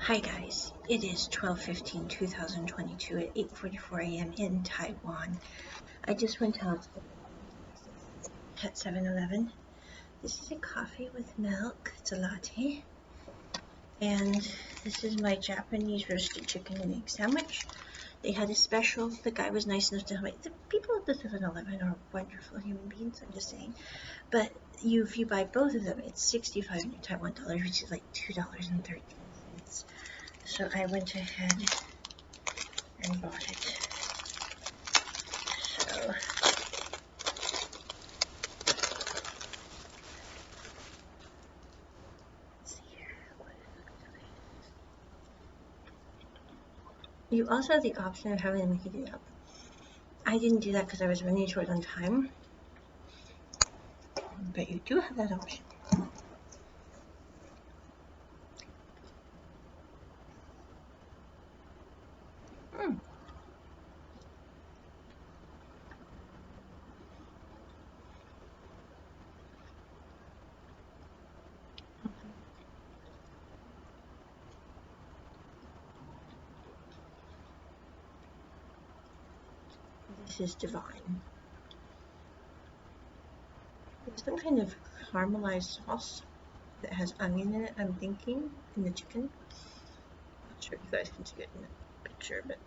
Hi guys, it is 12/15/2022 at 8:44 a.m. in Taiwan. I just went out at 7-Eleven. This is a coffee with milk, it's a latte. And this is my Japanese roasted chicken and egg sandwich. They had a special. The guy was nice enough to tell me, the people at the 7-Eleven are wonderful human beings, I'm just saying. But if you buy both of them, it's 65 new Taiwan dollars, which is like $2.13. So I went ahead and bought it. So let's see here. You also have the option of having them heat it up. I didn't do that because I was running short on time, but you do have that option. This is divine. There's some kind of caramelized sauce that has onion in it, I'm thinking, in the chicken. Not sure if you guys can see it in the picture, but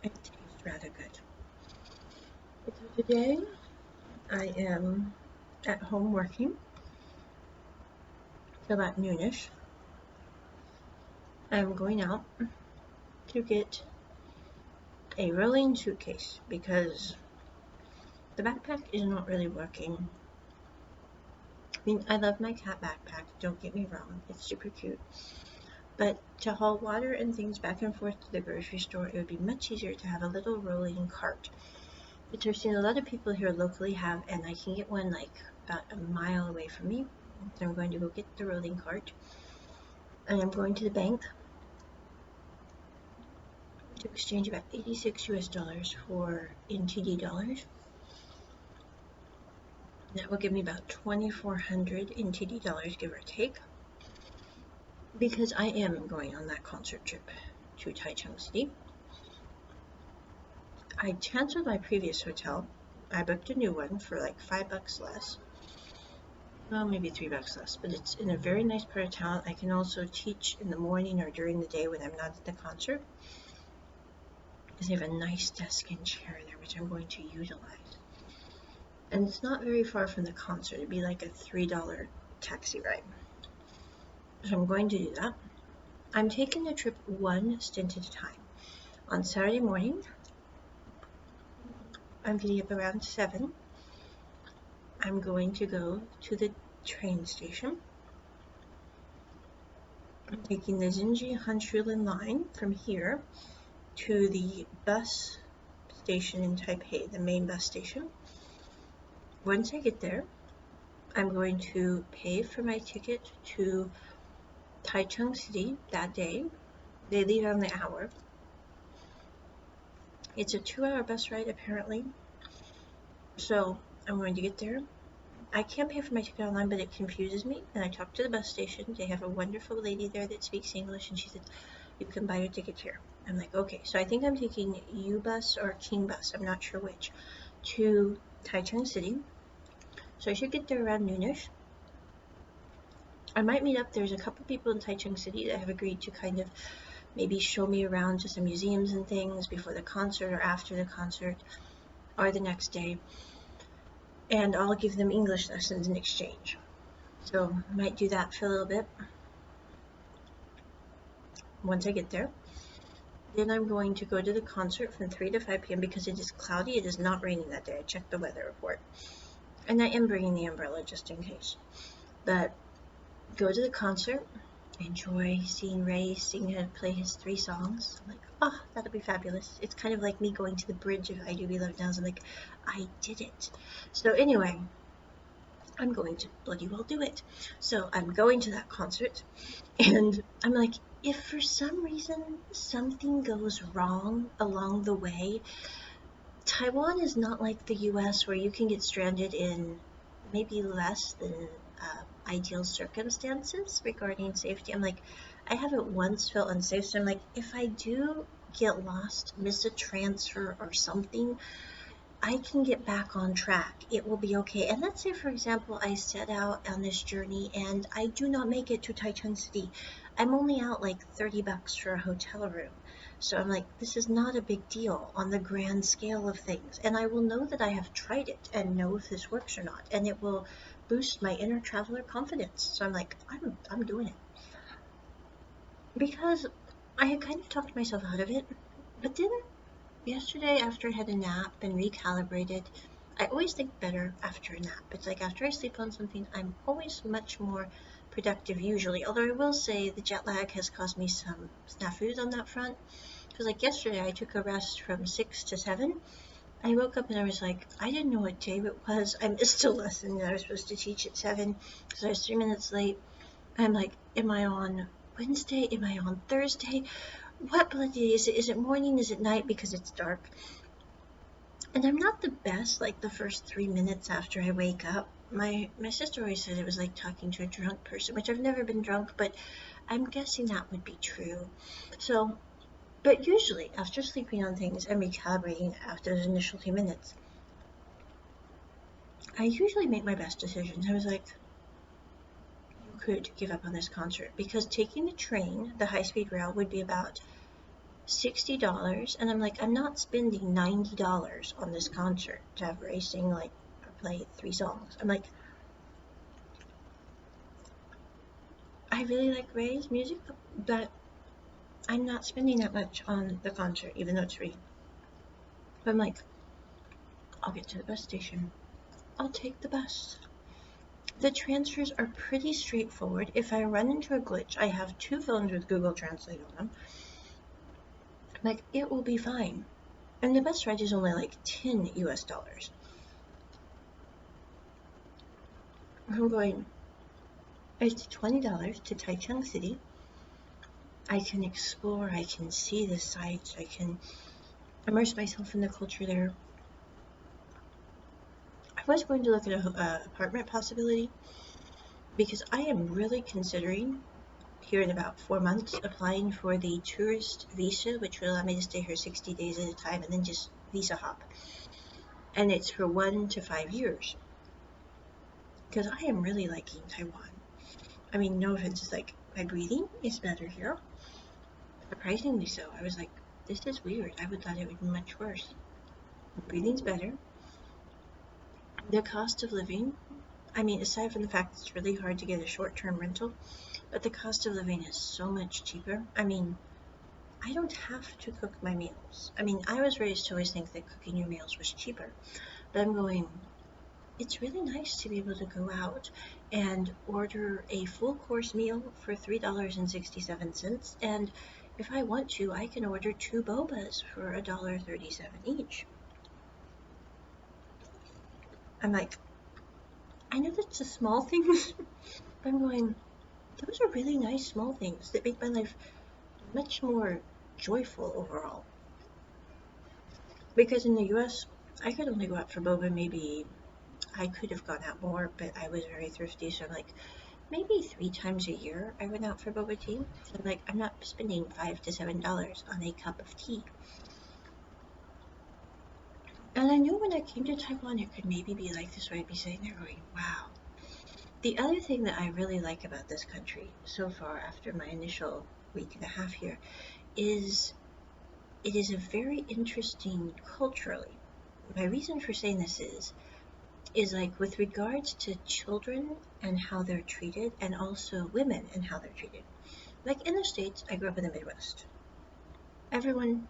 it tastes rather good. So today I am at home working till about noonish. I'm going out to get a rolling suitcase because the backpack is not really working. I mean, I love my cat backpack, don't get me wrong, it's super cute. But to haul water and things back and forth to the grocery store, it would be much easier to have a little rolling cart, which I've seen a lot of people here locally have, and I can get one like about a mile away from me. So I'm going to go get the rolling cart, and I'm going to the bank to exchange about 86 US dollars for NTD dollars. That will give me about 2,400 NTD dollars, give or take, because I am going on that concert trip to Taichung City. I canceled my previous hotel. I booked a new one for like $5 less. Well, maybe $3 less, but it's in a very nice part of town. I can also teach in the morning or during the day when I'm not at the concert, because they have a nice desk and chair there, which I'm going to utilize. And it's not very far from the concert. It'd be like a $3 taxi ride. So I'm going to do that. I'm taking the trip one stint at a time. On Saturday morning, I'm getting up around 7. I'm going to go to the train station. I'm taking the Xinji Hanshulin line from here to the bus station in Taipei, the main bus station. Once I get there, I'm going to pay for my ticket to Taichung City that day. They leave on the hour. It's a 2-hour bus ride apparently. So I'm going to get there. I can't pay for my ticket online, but it confuses me. And I talked to the bus station. They have a wonderful lady there that speaks English, and she said, you can buy your ticket here. I'm like, okay. So I think I'm taking U-Bus or King Bus, I'm not sure which, to Taichung City. So I should get there around noonish. I might meet up. There's a couple people in Taichung City that have agreed to kind of maybe show me around to some museums and things before the concert or after the concert or the next day. And I'll give them English lessons in exchange. So I might do that for a little bit once I get there. Then I'm going to go to the concert from 3 to 5 p.m. because it is cloudy. It is not raining that day. I checked the weather report. And I am bringing the umbrella just in case. But go to the concert, enjoy seeing Ray sing and play his 3 songs. I'm like, oh, that'll be fabulous. It's kind of like me going to the bridge of I Do Be Loved Now. I'm like, I did it. So anyway, I'm going to bloody well do it. So I'm going to that concert, and I'm like, if for some reason something goes wrong along the way, Taiwan is not like the US where you can get stranded in maybe less than ideal circumstances regarding safety. I'm like, I haven't once felt unsafe, so I'm like, if I do get lost, miss a transfer or something, I can get back on track. It will be okay. And let's say, for example, I set out on this journey and I do not make it to Taichung City. I'm only out like $30 for a hotel room. So I'm like, this is not a big deal on the grand scale of things. And I will know that I have tried it and know if this works or not. And it will boost my inner traveler confidence. So I'm like, I'm doing it. Because I had kind of talked myself out of it. But then yesterday, after I had a nap and recalibrated, I always think better after a nap. It's like after I sleep on something, I'm always much more productive usually. Although I will say the jet lag has caused me some snafus on that front. Because like yesterday, I took a rest from 6 to 7. I woke up and I was like, I didn't know what day it was. I missed a lesson that I was supposed to teach at 7 because I was 3 minutes late. I'm like, am I on Wednesday? Am I on Thursday? What bloody day is it? Is it morning? Is it night? Because it's dark. And I'm not the best, like the first 3 minutes after I wake up. My sister always said it was like talking to a drunk person, which I've never been drunk, but I'm guessing that would be true. So, but usually after sleeping on things and recalibrating after those initial 2 minutes, I usually make my best decisions. I was like, you could give up on this concert because taking the train, the high-speed rail, would be about $60, and I'm like, I'm not spending $90 on this concert to have Ray sing like or play 3 songs. I'm like, I really like Ray's music, but I'm not spending that much on the concert, even though it's free. But I'm like, I'll get to the bus station. I'll take the bus. The transfers are pretty straightforward. If I run into a glitch, I have 2 phones with Google Translate on them. Like, it will be fine. And the bus ride is only like $10 US. I'm going, it's $20 to Taichung City. I can explore, I can see the sights, I can immerse myself in the culture there. I was going to look at an apartment possibility because I am really considering here in about 4 months applying for the tourist visa, which will allow me to stay here 60 days at a time and then just visa hop. And it's for 1 to 5 years. Because I am really liking Taiwan. I mean, no offense, it's like my breathing is better here. Surprisingly so. I was like, this is weird. I would thought it would be much worse. Breathing's better. The cost of living, I mean, aside from the fact it's really hard to get a short-term rental, but the cost of living is so much cheaper. I mean, I don't have to cook my meals. I mean, I was raised to always think that cooking your meals was cheaper, but I'm going, it's really nice to be able to go out and order a full course meal for $3.67, and if I want to, I can order 2 bobas for $1.37 each. I'm like, I know that's a small thing, but I'm going, those are really nice small things that make my life much more joyful overall. Because in the US, I could only go out for boba maybe, I could have gone out more, but I was very thrifty, so I'm like, maybe 3 times a year I went out for boba tea. So I'm like, I'm not spending $5 to $7 on a cup of tea. And I knew when I came to Taiwan it could maybe be like this, where I'd be sitting there going, wow. The other thing that I really like about this country so far after my initial week and a half here is it is a very interesting culturally. My reason for saying this is like with regards to children and how they're treated, and also women and how they're treated. Like in the States, I grew up in the Midwest. Everyone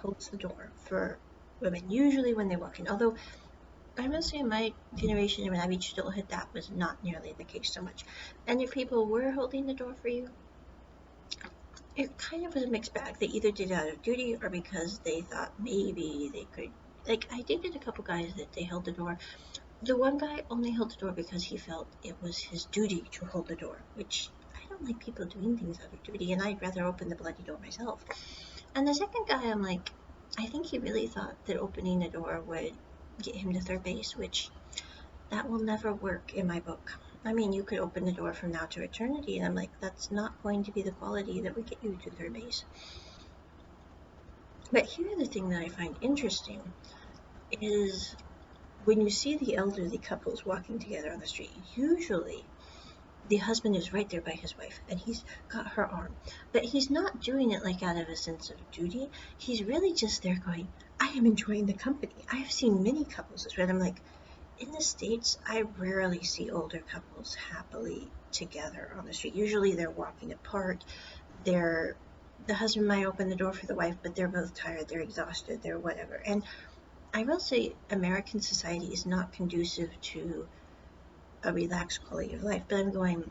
holds the door for women, usually when they walk in. Although I must say, in my generation, when I reached adulthood, that was not nearly the case so much. And if people were holding the door for you, it kind of was a mixed bag. They either did it out of duty or because they thought maybe they could. Like, I dated a couple guys that they held the door. The one guy only held the door because he felt it was his duty to hold the door, which I don't like people doing things out of duty, and I'd rather open the bloody door myself. And the second guy, I'm like, I think he really thought that opening the door would get him to third base, which that will never work in my book. I mean, you could open the door from now to eternity. And I'm like, that's not going to be the quality that would get you to third base. But here, the thing that I find interesting is when you see the elderly couples walking together on the street, usually the husband is right there by his wife and he's got her arm. But he's not doing it like out of a sense of duty. He's really just there going, I am enjoying the company. I have seen many couples this way. And I'm like, in the States, I rarely see older couples happily together on the street. Usually they're walking apart. The husband might open the door for the wife, but they're both tired, they're exhausted, they're whatever. And I will say American society is not conducive to a relaxed quality of life, but I'm going,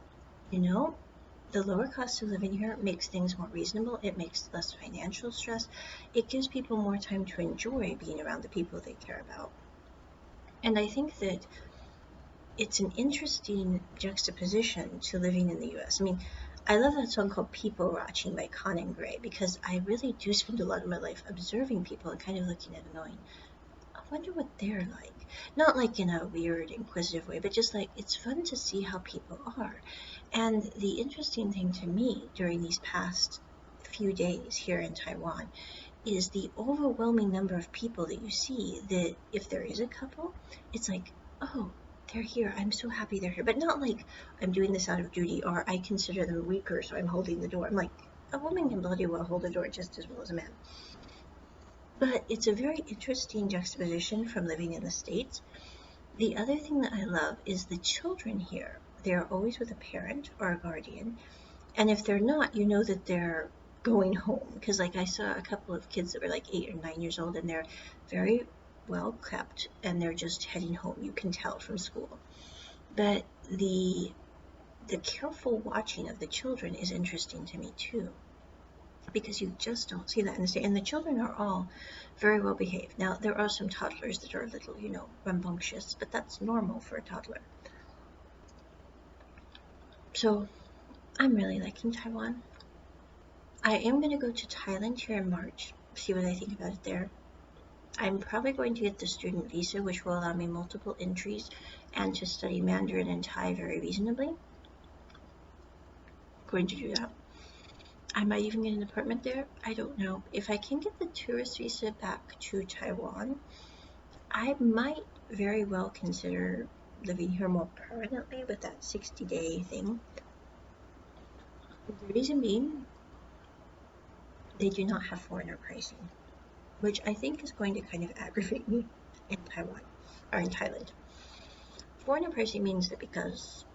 the lower cost of living here makes things more reasonable. It makes less financial stress. It gives people more time to enjoy being around the people they care about. And I think that it's an interesting juxtaposition to living in the US. I mean, I love that song called People Watching by Conan Gray because I really do spend a lot of my life observing people and kind of looking at them going, I wonder what they're like. Not like in a weird, inquisitive way, but just like it's fun to see how people are. And the interesting thing to me during these past few days here in Taiwan is the overwhelming number of people that you see that if there is a couple, it's like, oh, they're here. I'm so happy they're here. But not like I'm doing this out of duty or I consider them weaker, so I'm holding the door. I'm like, a woman can bloody well hold the door just as well as a man. But it's a very interesting juxtaposition from living in the States. The other thing that I love is the children here. They're always with a parent or a guardian. And if they're not, you know that they're going home. Because like I saw a couple of kids that were like 8 or 9 years old and they're very well kept and they're just heading home. You can tell from school. But the careful watching of the children is interesting to me too, because you just don't see that in the state. And the children are all very well behaved. Now, there are some toddlers that are a little, rambunctious, but that's normal for a toddler. So, I'm really liking Taiwan. I am going to go to Thailand here in March, see what I think about it there. I'm probably going to get the student visa, which will allow me multiple entries and to study Mandarin and Thai very reasonably. Going to do that. I might even get an apartment there. I don't know. If I can get the tourist visa back to Taiwan, I might very well consider living here more permanently with that 60-day thing. The reason being, they do not have foreigner pricing, which I think is going to kind of aggravate me in Taiwan, or in Thailand. Foreigner pricing means that because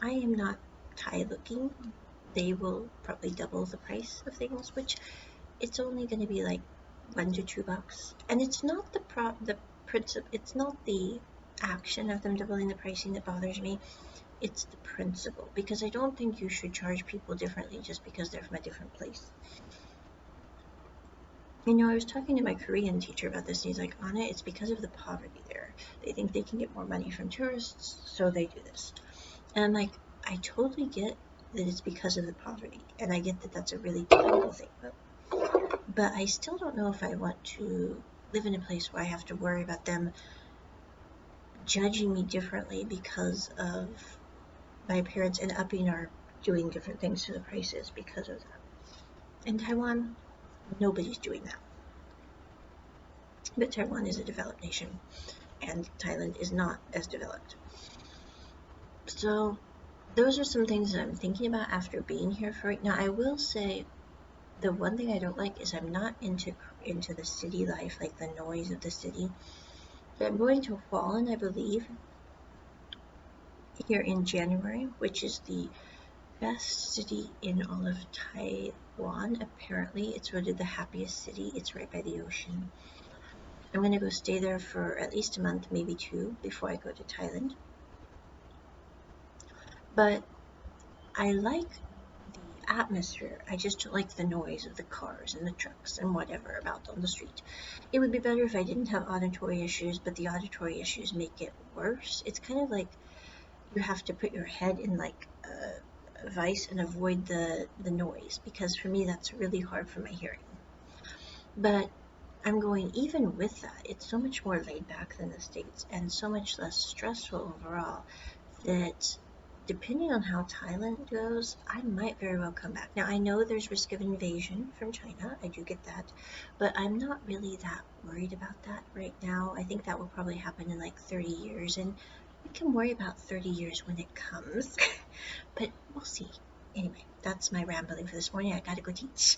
I am not Thai looking, they will probably double the price of things, which it's only going to be like $1 to $2. And it's not the principle, it's not the action of them doubling the pricing that bothers me. It's the principle, because I don't think you should charge people differently just because they're from a different place. I was talking to my Korean teacher about this, and he's like, Onna, it's because of the poverty there. They think they can get more money from tourists, so they do this. And I'm like, I totally get that it's because of the poverty, and I get that that's a really terrible thing. But I still don't know if I want to live in a place where I have to worry about them judging me differently because of my appearance and upping or doing different things to the prices because of that. In Taiwan, nobody's doing that. But Taiwan is a developed nation, and Thailand is not as developed. So those are some things that I'm thinking about after being here for right now. I will say the one thing I don't like is I'm not into the city life, like the noise of the city. So I'm going to Hualien, I believe, here in January, which is the best city in all of Taiwan. Apparently, it's voted the happiest city. It's right by the ocean. I'm going to go stay there for at least a month, maybe 2, before I go to Thailand. But I like the atmosphere. I just don't like the noise of the cars and the trucks and whatever about on the street. It would be better if I didn't have auditory issues, but the auditory issues make it worse. It's kind of like you have to put your head in like a vice and avoid the noise, because for me that's really hard for my hearing. But I'm going, even with that, it's so much more laid back than the States and so much less stressful overall that depending on how Thailand goes, I might very well come back. Now, I know there's risk of invasion from China. I do get that. But I'm not really that worried about that right now. I think that will probably happen in like 30 years. And we can worry about 30 years when it comes. But we'll see. Anyway, that's my rambling for this morning. I gotta go teach.